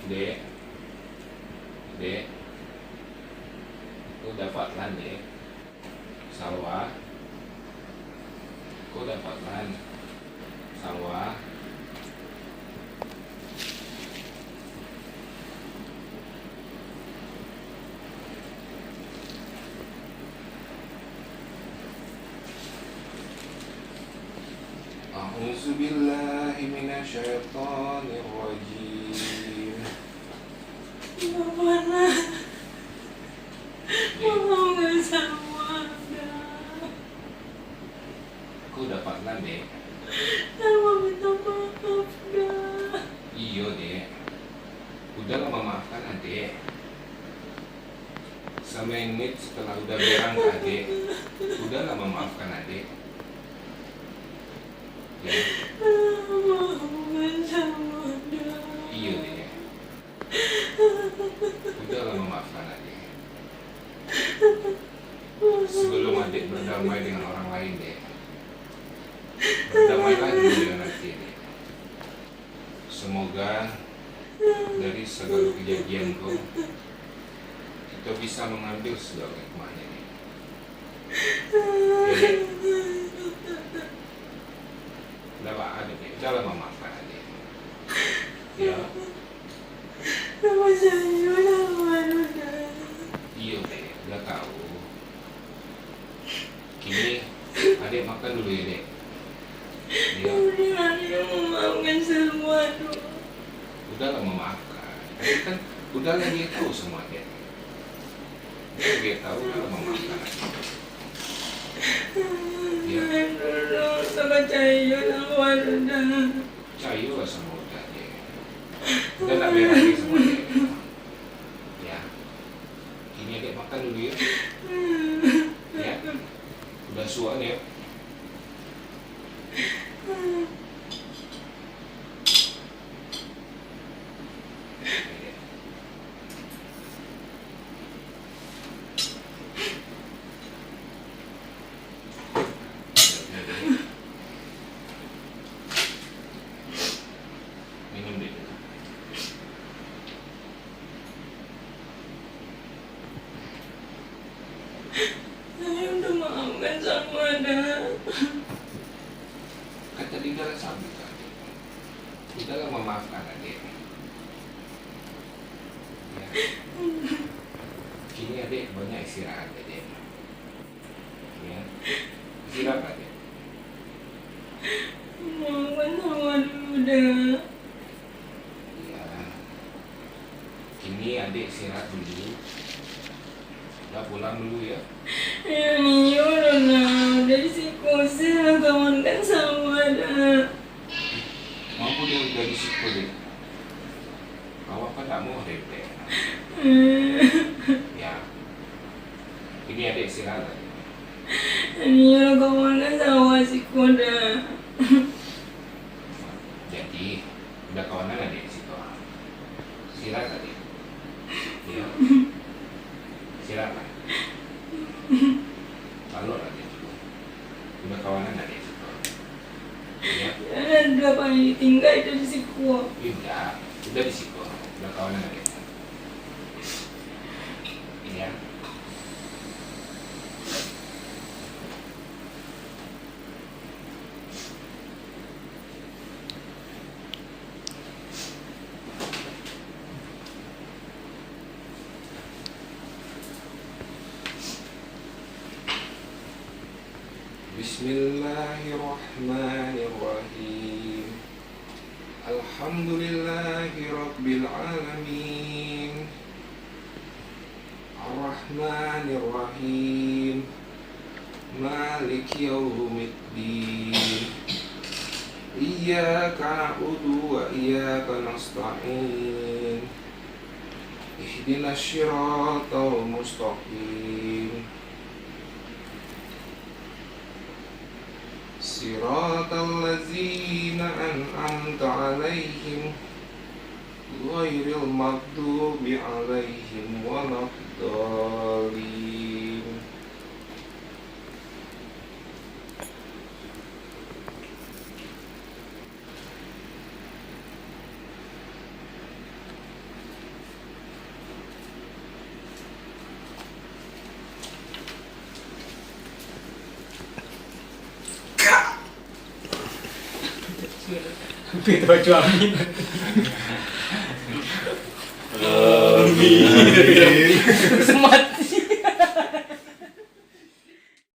Dek, Dek, kau dapatkan Dek, sawah, kau dapatkan sawah. A'udzubillahi minasyaitonirrajim. Mana? Dek, Mama nggak sama dah. kau dapatkan Dek. Mama minta maaf dah. Iyo Dek, udahlah memaafkan Adek. Semenit setelah udah berang ke Adek, udahlah memaafkan Adek. Ya, Mama nggak sama dah. iyo Dek, udahlah memaafkan Adek. Sebelum Adek berdamai dengan orang lain Dek, berdamai lagi dengan Adek Dek. Semoga dari segala kejadian kau, kita bisa mengambil segala hikmahnya Dek. Ya Dek, udahlah Adek Dek, udahlah memaafkan Adek. Ya, Mama saya udah malu dah. iya Dek, udah tahu. Kini Adek makan dulu ya Dek. Ya, Udah ayo memaafkan semua tuh. udahlah memaafkan. Adek kan udahlah dia tahu semua Dek. Dia tahu udahlah memaafkan Adek. Ya, Dulu sama Cahyo udah malu dah. cairlah semua udah Dek. Udah tak biar lagi semua Dek. Ya, kini Adek makan dulu ya. Ya, udah suan ya. Minum deh. Saya udah maafkan sama dah. Kan tadi udah sabit Adek. Udahlah memaafkan Adek. Ya. Kini Adek banyak istirahat Adek. Ya. Istirahat Adek. Maafkan sama dulu dah. Ya. Kini Adek istirahat dulu. Udah pulang dulu ya. Ya nih udah nah dari si kosan kawan kan sama dah. Mampu dia udah di situ Dek. Awak kan tak mau Dek. Ya. Kini Adek istirahat Adek. Ini udah kawan kan sama si koda. Jadi udah kawanan Adek di situ. Istirahat Adek. Ya. Istirahat. Lalu Adek. Udah kawanan Adek di situ. Ya. Ada apa yang ditinggal itu di si kuah. Udah di situ. Udah kawanan Adek. Ya. Bismillahirrahmanirrahim. Alhamdulillahi Rabbil Alamin. Ar-Rahmanirrahim. Malik Yawmiddin. Iyyaka na'budu wa iyyaka nasta'in. Ihdinas siratal mustaqim. Siratal ladzina an'amta 'alaihim ghairil maghdubi 'alaihim waladdallin. Kita baca amin. Amin. Semat